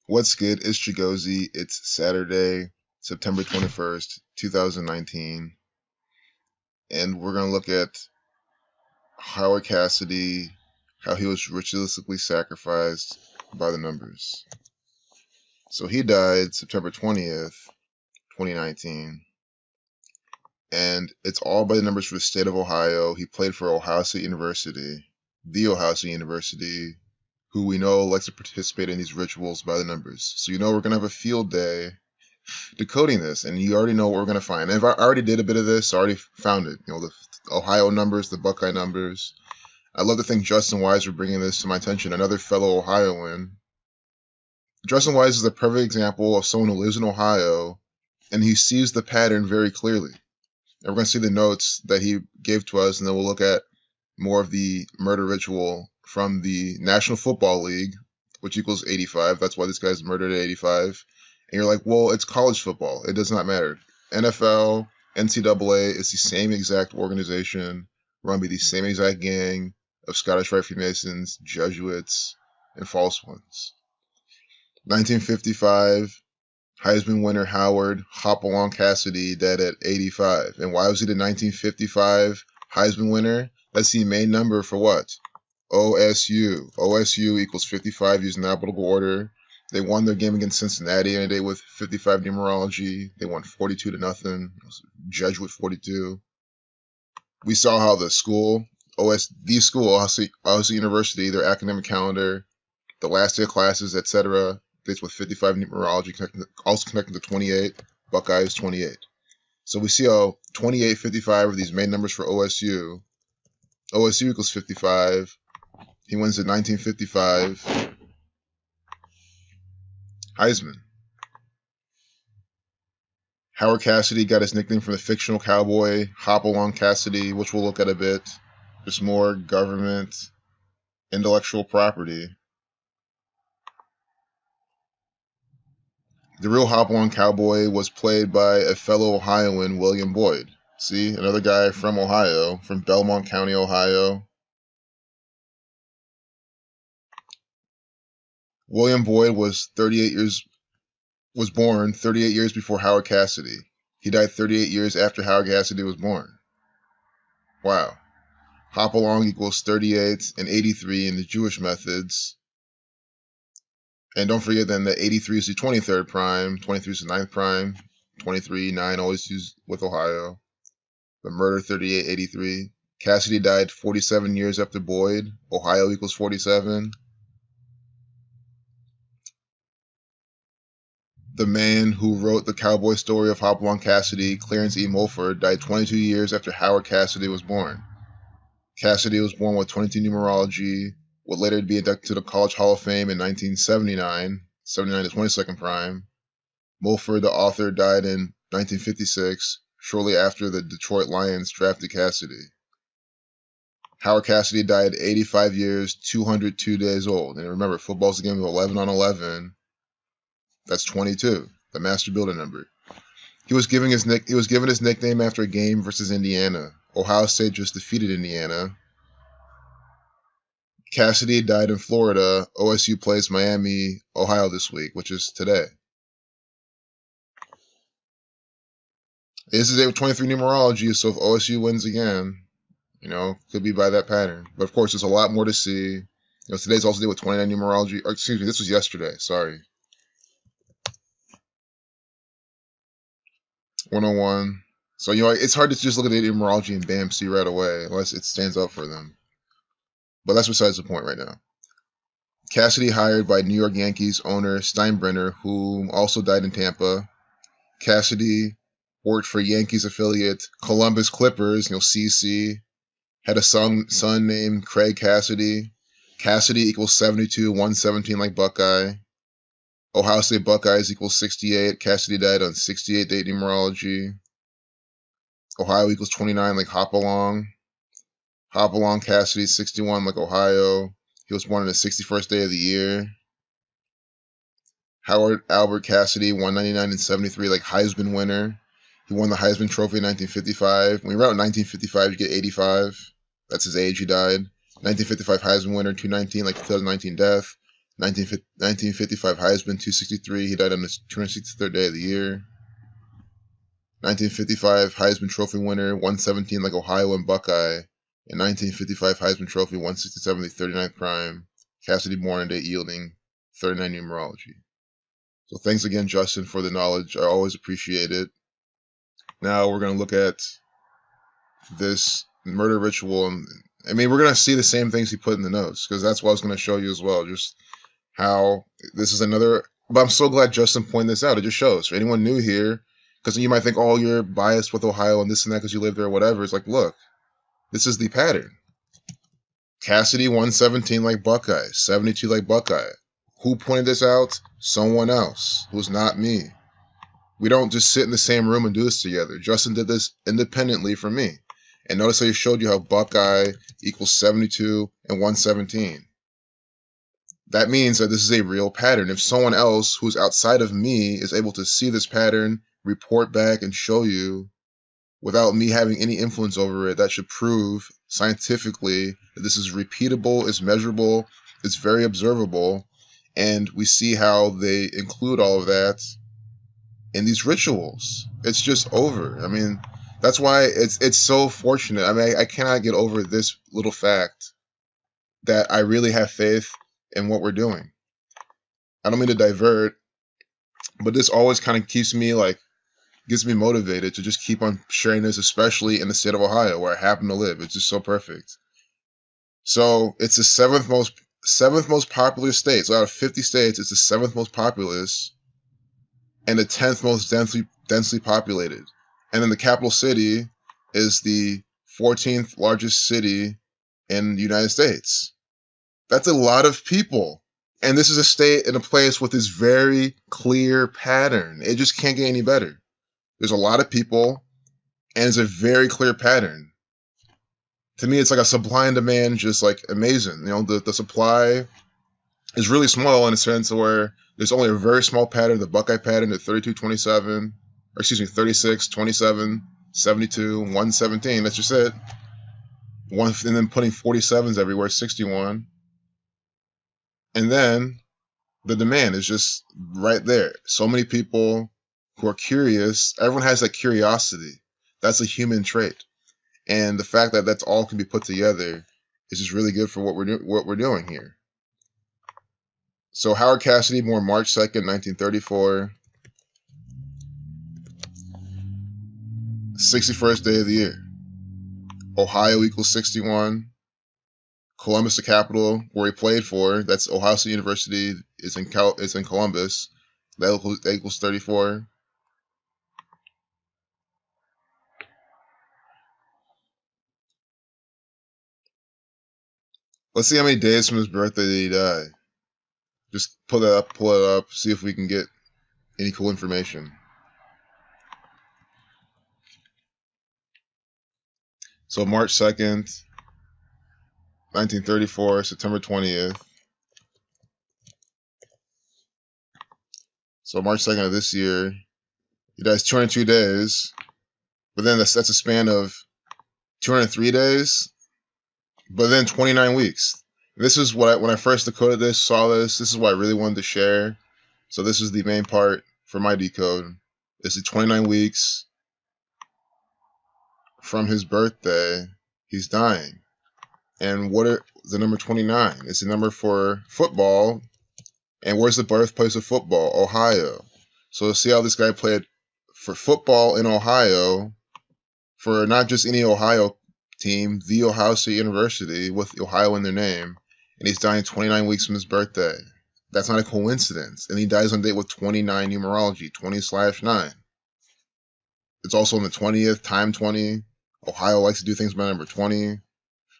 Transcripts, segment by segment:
What's good? It's Chigozy. It's Saturday, September 21st, 2019. And we're going to look at Howard Cassidy, how he was ritualistically sacrificed by the numbers. So he died September 20th, 2019. And it's all by the numbers for the state of Ohio. He played for Ohio State University, the Ohio State University, who we know likes to participate in these rituals by the numbers. So you know we're going to have a field day decoding this, and you already know what we're going to find. And if I already did a bit of this, I already found it. You know, the Ohio numbers, the Buckeye numbers. I'd love to thank Justin Wise for bringing this to my attention, another fellow Ohioan. Justin Wise is a perfect example of someone who lives in Ohio, and he sees the pattern very clearly. And we're going to see the notes that he gave to us, and then we'll look at more of the murder ritual from the National Football League, which equals 85. That's why this guy's murdered at 85. And you're like, well, it's college football. It does not matter. NFL, NCAA is the same exact organization, run by the same exact gang of Scottish Rite Freemasons, Jesuits, and false ones. 1955, Heisman winner Howard Hopalong Cassady died at 85. And why was he the 1955 Heisman winner? That's the main number for what? OSU. OSU equals 55 using alphabetical order. They won their game against Cincinnati any day with 55 numerology. They won 42-0. Jesuit 42. We saw how the school, Ohio State University, their academic calendar, the last day of classes, etc., dates with 55 numerology, also connected to 28. Buckeye is 28. So we see how 28, 55 are these main numbers for OSU. OSU equals 55. He wins in 1955. Heisman. Howard Cassidy got his nickname from the fictional cowboy Hopalong Cassady, which we'll look at a bit. Just more government, intellectual property. The real Hopalong cowboy was played by a fellow Ohioan, William Boyd. See, another guy from Ohio, from Belmont County, Ohio. William Boyd was born 38 years before Howard Cassidy. He died 38 years after Howard Cassidy was born. Wow. Hopalong equals 38 and 83 in the Jewish methods. And don't forget then that 83 is the 23rd prime, 23 is the 9th prime, 23, 9 always used with Ohio. The murder 38, 83. Cassidy died 47 years after Boyd. Ohio equals 47. The man who wrote the cowboy story of Hopalong Cassady, Clarence E. Mulford, died 22 years after Howard Cassidy was born. Cassidy was born with 22 numerology, would later be inducted to the College Hall of Fame in 1979, 79 to 22nd prime. Mulford, the author, died in 1956, shortly after the Detroit Lions drafted Cassidy. Howard Cassidy died 85 years, 202 days old. And remember, football's a game of 11 on 11. That's 22, the master builder number. He was given his nickname after a game versus Indiana. Ohio State just defeated Indiana. Cassidy died in Florida. OSU plays Miami, Ohio this week, which is today. This is day with 23 numerology, so if OSU wins again, you know, could be by that pattern. But of course, there's a lot more to see. You know, today's also day with 29 numerology. Or, excuse me, this was yesterday. Sorry. 101. So, you know, it's hard to just look at the numerology and bam, see right away, unless it stands up for them. But that's besides the point right now. Cassidy hired by New York Yankees owner Steinbrenner, who also died in Tampa. Cassidy worked for Yankees affiliate Columbus Clippers, you know, CC. Had a son named Craig Cassidy. Cassidy equals 72, 117 like Buckeye. Ohio State Buckeyes equals 68. Cassidy died on 68 date numerology. Ohio equals 29 like Hopalong. Hopalong Cassidy 61 like Ohio. He was born on the 61st day of the year. Howard Albert Cassidy 199 and 73 like Heisman winner. He won the Heisman Trophy in 1955. When you write 1955, you get 85. That's his age. He died. 1955 Heisman winner, 219 like 2019 death. 1955 Heisman, 263. He died on his 263rd day of the year. 1955 Heisman Trophy winner, 117 like Ohio and Buckeye. In 1955 Heisman Trophy, 167, the 39th prime. Cassidy born and date yielding, 39 numerology. So thanks again, Justin, for the knowledge. I always appreciate it. Now we're going to look at this murder ritual. And I mean, we're going to see the same things he put in the notes, because that's what I was going to show you as well. Just how this is another. But I'm so glad Justin pointed this out. It just shows. For anyone new here, because you might think, oh, you're biased with Ohio and this and that because you live there or whatever. It's like, look, this is the pattern. Cassidy 117 like Buckeye, 72 like Buckeye. Who pointed this out? Someone else, who's not me. We don't just sit in the same room and do this together. Justin did this independently from me. And notice how he showed you how Buckeye equals 72 and 117. That means that this is a real pattern. If someone else who's outside of me is able to see this pattern, report back, and show you without me having any influence over it, that should prove scientifically that this is repeatable, it's measurable, it's very observable, and we see how they include all of that in these rituals. It's just over. I mean, that's why it's so fortunate. I mean, I cannot get over this little fact that I really have faith in what we're doing. I don't mean to divert, but this always kind of keeps me gets me motivated to just keep on sharing this, especially in the state of Ohio where I happen to live. It's just so perfect. So it's the seventh most populous state. So out of 50 states, it's the seventh most populous and the 10th most densely populated. And then the capital city is the 14th largest city in the United States. That's a lot of people. And this is a state and a place with this very clear pattern. It just can't get any better. There's a lot of people, and it's a very clear pattern. To me, it's like a supply and demand, just like amazing. You know, the supply is really small in a sense where there's only a very small pattern, the Buckeye pattern at 32-27, or excuse me, 36, 27, 72, 117. That's just it. And then putting 47s everywhere, 61. And then the demand is just right there. So many people who are curious. Everyone has that curiosity. That's a human trait. And the fact that that's all can be put together is just really good for what we're doing here. So Howard Cassidy, born March 2nd, 1934. 61st day of the year. Ohio equals 61. Columbus, the capital, where he played for, that's Ohio State University, is in Columbus. That equals 34. Let's see how many days from his birthday did he die. Just pull it up, see if we can get any cool information. So March 2nd, 1934, September 20th. So March 2nd of this year, he dies 202 days. But then that's a span of 203 days, but then 29 weeks. This is what when I first decoded this, saw this is what I really wanted to share. So this is the main part for my decode. It's the 29 weeks from his birthday. He's dying. And what are the number 29? It's the number for football. And where's the birthplace of football? Ohio. So see how this guy played for football in Ohio for not just any Ohio team, the Ohio State University with Ohio in their name. And he's dying 29 weeks from his birthday. That's not a coincidence. And he dies on date with 29 numerology, 20/9. It's also on the 20th, time 20. Ohio likes to do things by number 20.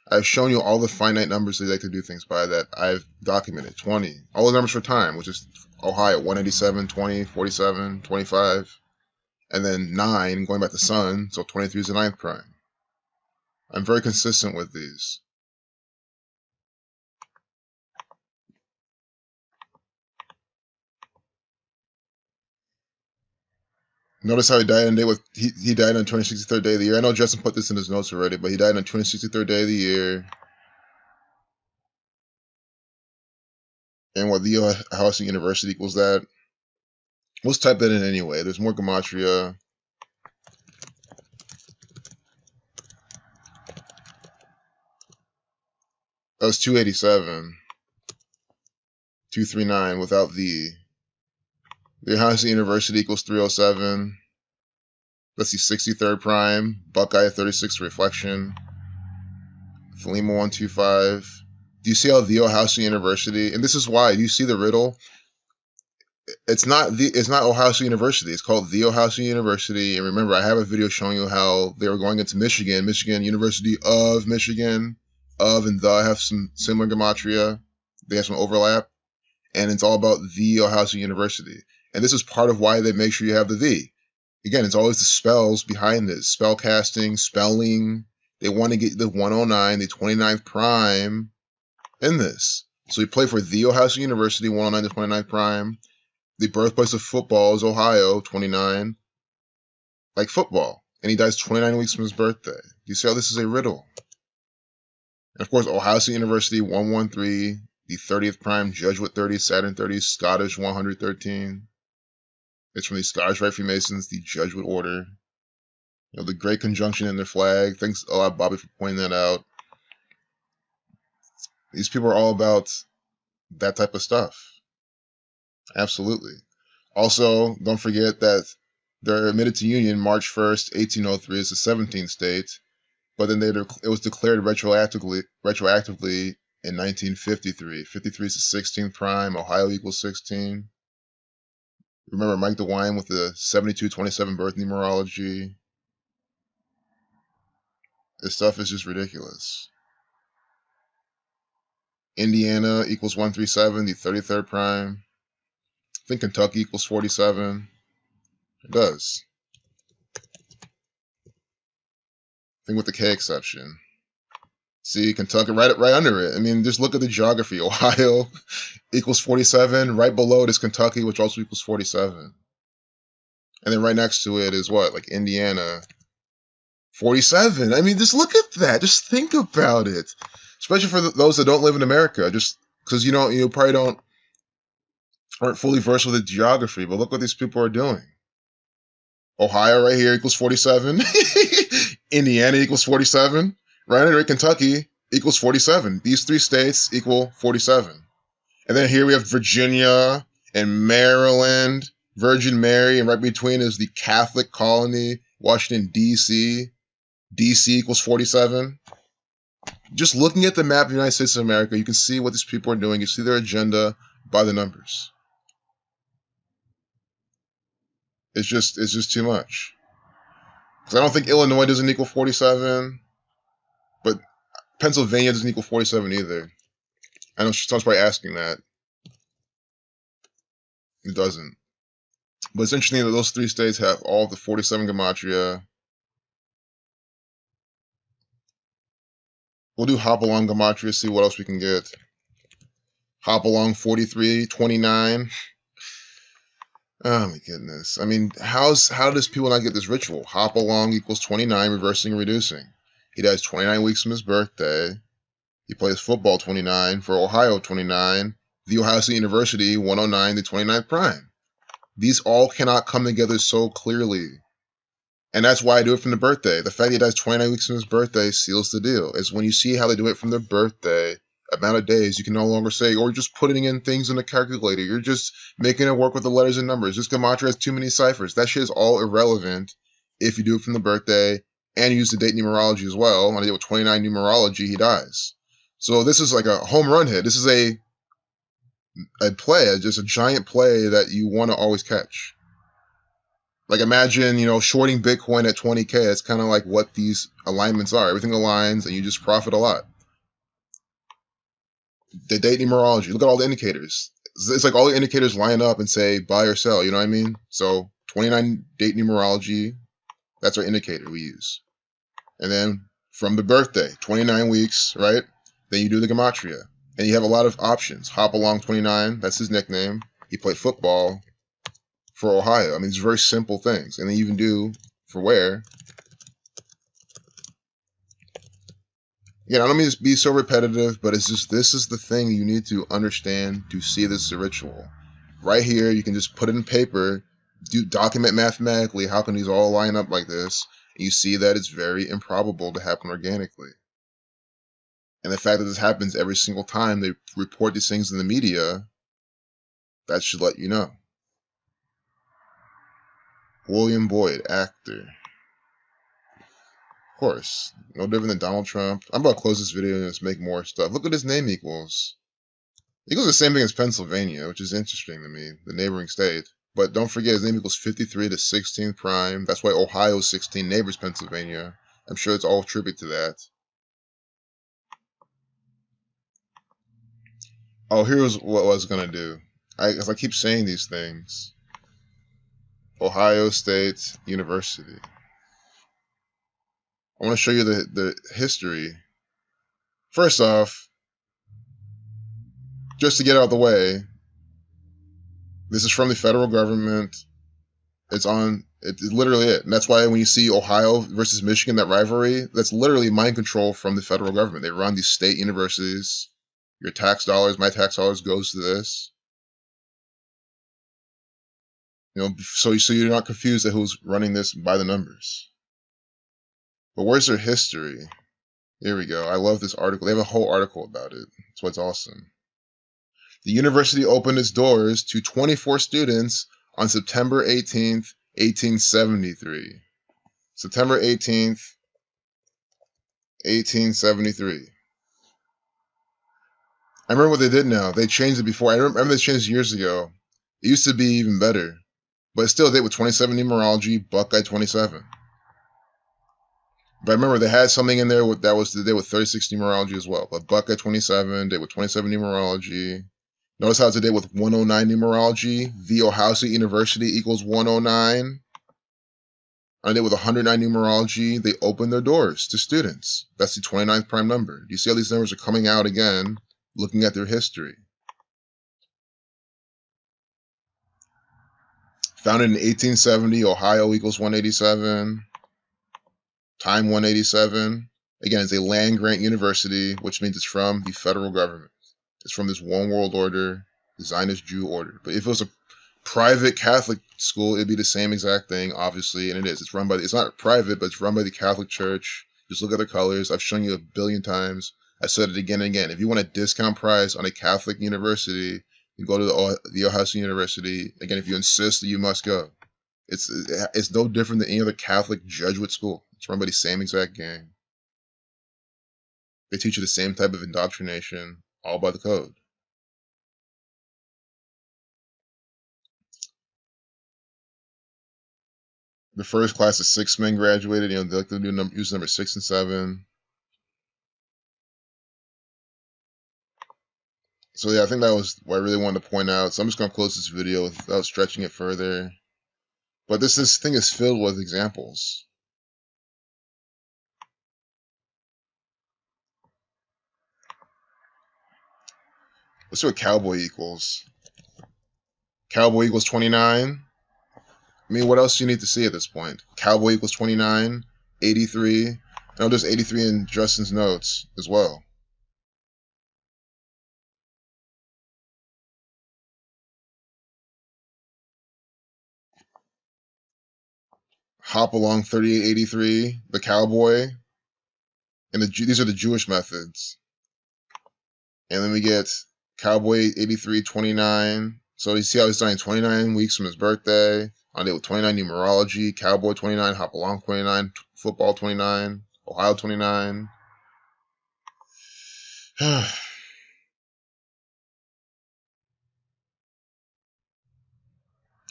I've shown you all the finite numbers they like to do things by that I've documented. 20. All the numbers for time, which is Ohio, 187, 20, 47, 25. And then 9, going back to sun, so 23 is the 9th prime. I'm very consistent with these. Notice how he died on day with he died on 263rd day of the year. I know Justin put this in his notes already, but he died on 263rd day of the year. And what the House University equals that. Let's type that in anyway. There's more gematria. That was 287. 239 without the. The House University equals 307. Let's see, 63rd prime. Buckeye 36 reflection. Thelema 125. Do you see how the Ohio State University, and this is why, do you see the riddle? It's not Ohio State University. It's called the Ohio State University. And remember, I have a video showing you how they were going into Michigan, University of Michigan. Of and the have some similar gematria. They have some overlap. And it's all about the Ohio State University. And this is part of why they make sure you have the. Again, it's always the spells behind it. Spell casting, spelling. They want to get the 109, the 29th prime in this. So we play for the Ohio State University, 109 to 29th prime. The birthplace of football is Ohio, 29. Like football. And he dies 29 weeks from his birthday. You see how this is a riddle? And of course, Ohio State University, 113. The 30th prime, Jesuit 30, Saturn 30, Scottish 113. It's from the Scottish Rite Freemasons, the Jesuit order. You know, the Great Conjunction in their flag. Thanks a lot, Bobby, for pointing that out. These people are all about that type of stuff. Absolutely. Also, don't forget that they're admitted to Union March 1st, 1803 as the 17th state, but then it was declared retroactively in 1953. 53 is the 16th prime. Ohio equals 16. Remember Mike DeWine with the 7227 birth numerology. This stuff is just ridiculous. Indiana equals 137, the 33rd prime. I think Kentucky equals 47. It does. I think with the K exception. See, Kentucky right under it. I mean, just look at the geography. Ohio equals 47. Right below it is Kentucky, which also equals 47. And then right next to it is what? Like Indiana. 47. I mean, just look at that. Just think about it. Especially for those that don't live in America. Just because you probably aren't fully versed with the geography. But look what these people are doing. Ohio right here equals 47. Indiana equals 47. Right under it, Kentucky equals 47. These three states equal 47. And then here we have Virginia and Maryland, Virgin Mary, and right between is the Catholic colony, Washington, D.C. D.C. equals 47. Just looking at the map of the United States of America, you can see what these people are doing. You see their agenda by the numbers. It's just too much. Because I don't think Illinois doesn't equal 47, but Pennsylvania doesn't equal 47 either. I know someone's probably asking that. It doesn't. But it's interesting that those three states have all the 47 gematria. We'll do Hopalong gematria, see what else we can get. Hopalong 4329. Oh my goodness. I mean, how does people not get this ritual? Hopalong equals 29, reversing and reducing. He dies 29 weeks from his birthday. He plays football 29 for Ohio 29. The Ohio State University 109 to 29th prime. These all cannot come together so clearly. And that's why I do it from the birthday. The fact that he dies 29 weeks from his birthday seals the deal. It's when you see how they do it from their birthday, amount of days, you can no longer say, or just putting in things in a calculator. You're just making it work with the letters and numbers. This gematria has too many ciphers. That shit is all irrelevant if you do it from the birthday and use the date numerology as well. When I did with 29 numerology, he dies. So this is like a home run hit. This is a play, just a giant play that you want to always catch. Like imagine, shorting Bitcoin at 20K. It's kind of like what these alignments are. Everything aligns and you just profit a lot. The date numerology. Look at all the indicators. It's like all the indicators line up and say buy or sell. You know what I mean? So 29 date numerology, that's our indicator we use. And then from the birthday, 29 weeks, right? Then you do the gematria. And you have a lot of options. Hopalong 29, that's his nickname. He played football for Ohio. I mean, it's very simple things. And then you even do for where. Again, I don't mean to be so repetitive, but it's just this is the thing you need to understand to see this ritual. Right here, you can just put it in paper, document mathematically how can these all line up like this, and you see that it's very improbable to happen organically. And the fact that this happens every single time they report these things in the media, that should let you know. William Boyd, actor. Of course, no different than Donald Trump. I'm about to close this video and just make more stuff. Look what his name equals. It equals the same thing as Pennsylvania, which is interesting to me, the neighboring state. But don't forget, his name equals 53 to 16 prime. That's why Ohio's 16 neighbors Pennsylvania. I'm sure it's all tribute to that. Oh, here's what I was going to do. As I keep saying these things. Ohio State University. I want to show you the history. First off, just to get out of the way, this is from the federal government. It's literally it. And that's why when you see Ohio versus Michigan, that rivalry, that's literally mind control from the federal government. They run these state universities. Your tax dollars, my tax dollars goes to this. So you're not confused at who's running this by the numbers. But where's their history? Here we go. I love this article. They have a whole article about it. That's what's awesome. The university opened its doors to 24 students on September 18th, 1873. September 18th, 1873. I remember what they did now. They changed it before. I remember they changed it years ago. It used to be even better. But it still did with 27 numerology, Buckeye 27. But I remember they had something in there that was the day with 36 numerology as well. But Buckeye 27, did with 27 numerology. Notice how it's a day with 109 numerology. The Ohio State University equals 109. On a day with 109 numerology, they open their doors to students. That's the 29th prime number. Do you see how these numbers are coming out again, looking at their history? Founded in 1870, Ohio equals 187. Time 187. Again, it's a land grant university, which means it's from the federal government. It's from this one world order, the Zionist Jew order. But if it was a private Catholic school, it'd be the same exact thing, obviously, and it is. It's not private, but it's run by the Catholic Church. Just look at the colors. I've shown you a billion times. I said it again and again. If you want a discount price on a Catholic university, you go to the Ohio State University. Again, if you insist that you must go. It's no different than any other Catholic Jesuit school. It's run by the same exact gang. They teach you the same type of indoctrination, all by the code. The first class of 6 men graduated. They like to use number 6 and 7. So yeah, I think that was what I really wanted to point out. So I'm just going to close this video without stretching it further. But this thing is filled with examples. Let's see what cowboy equals. Cowboy equals 29. I mean, what else do you need to see at this point? Cowboy equals 29, 83. I know there's 83 in Justin's notes as well. Hopalong 3883, the cowboy, and these are the Jewish methods. And then we get cowboy 8329. So you see how he's starting 29 weeks from his birthday. On day with 29 numerology, cowboy 29, Hopalong 29, football 29, Ohio 29.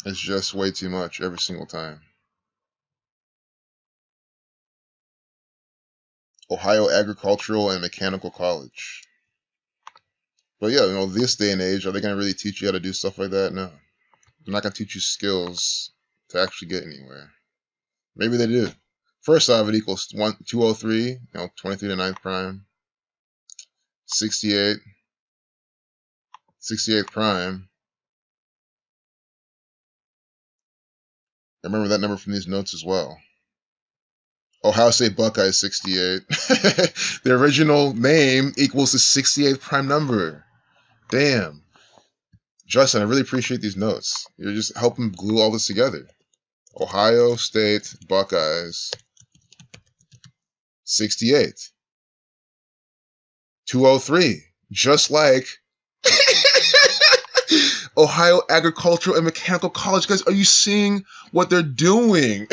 It's just way too much every single time. Ohio Agricultural and Mechanical College. But yeah, this day and age, are they going to really teach you how to do stuff like that? No. They're not going to teach you skills to actually get anywhere. Maybe they do. First off, it equals 203, 23 to 9th prime. 68. 68th prime. I remember that number from these notes as well. Ohio State Buckeye 68. The original name equals the 68th prime number. Damn. Justin, I really appreciate these notes. You're just helping glue all this together. Ohio State Buckeyes 68. 203. Just like Ohio Agricultural and Mechanical College. Guys, are you seeing what they're doing?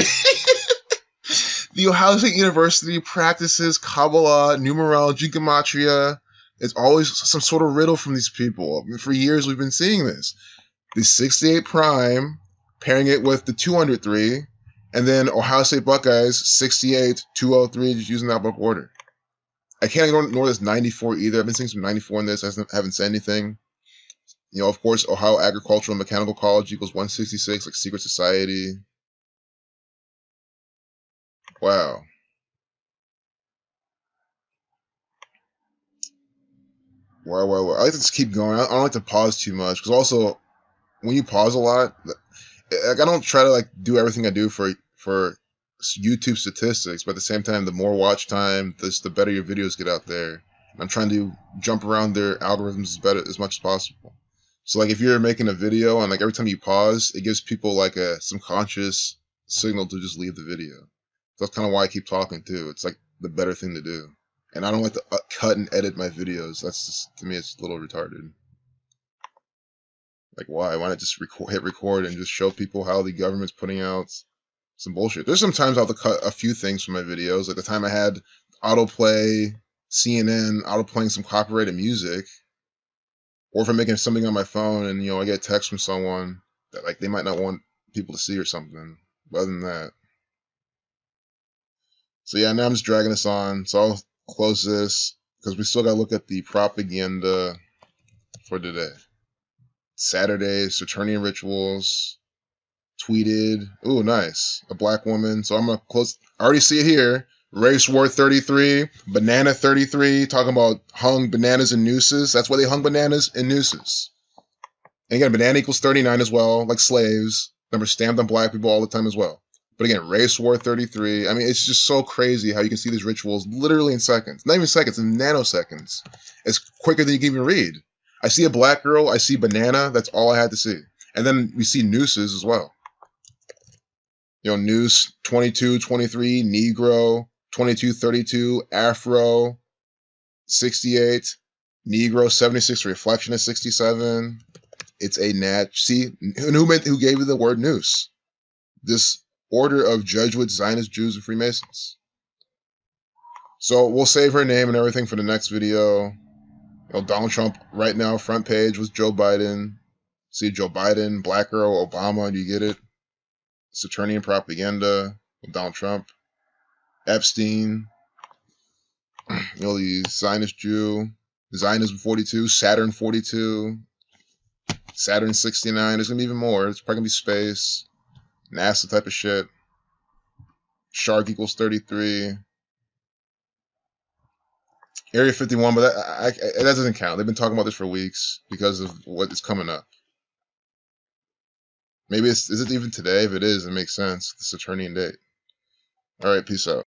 The Ohio State University practices Kabbalah, numerology, gematria. It's always some sort of riddle from these people. I mean, for years we've been seeing this. The 68 prime, pairing it with the 203, and then Ohio State Buckeyes 68, 203, just using that book order. I can't ignore this 94 either. I've been seeing some 94 in this. I haven't said anything. You know, of course, Ohio Agricultural and Mechanical College equals 166, like secret society. Wow. Wow. I like to just keep going. I don't like to pause too much, because also, when you pause a lot, like, I don't try to like do everything I do for YouTube statistics, but at the same time, the more watch time, the better your videos get out there. I'm trying to jump around their algorithms as much as possible. So like if you're making a video and like every time you pause, it gives people like a subconscious signal to just leave the video. So that's kind of why I keep talking too. It's like the better thing to do. And I don't like to cut and edit my videos. That's just, to me, it's a little retarded. Like why? Why not just hit record and just show people how the government's putting out some bullshit? There's some times I'll have to cut a few things from my videos. Like the time I had autoplay CNN, autoplaying some copyrighted music. Or if I'm making something on my phone and, you know, I get a text from someone that, like, they might not want people to see or something. But other than that. So, yeah, now I'm just dragging this on. So I'll close this because we still got to look at the propaganda for today. Saturday, Saturnian rituals. Tweeted. Ooh, nice. A black woman. So I'm going to close. I already see it here. Race War 33, Banana 33, talking about hung bananas and nooses. That's why they hung bananas and nooses. And again, banana equals 39 as well, like slaves. Number stamped on black people all the time as well. But again, Race War 33. I mean, it's just so crazy how you can see these rituals literally in seconds. Not even seconds, in nanoseconds. It's quicker than you can even read. I see a black girl, I see banana, that's all I had to see. And then we see nooses as well. You know, noose, 22, 23, Negro, 22, 32, Afro, 68, Negro, 76, Reflection is 67. It's a see, who gave you the word noose? This order of Jesuits, Zionists, Jews, and Freemasons. So we'll save her name and everything for the next video. You know, Donald Trump right now, front page was Joe Biden. See Joe Biden, black girl, Obama, do you get it? Saturnian propaganda with Donald Trump. Epstein. You know, the Zionist Jew, Zionism 42, Saturn 42, Saturn 69. There's going to be even more. It's probably going to be space, NASA type of shit. Shark equals 33. Area 51, but that doesn't count. They've been talking about this for weeks because of what is coming up. Maybe is it even today? If it is, it makes sense. The Saturnian date. All right, peace out.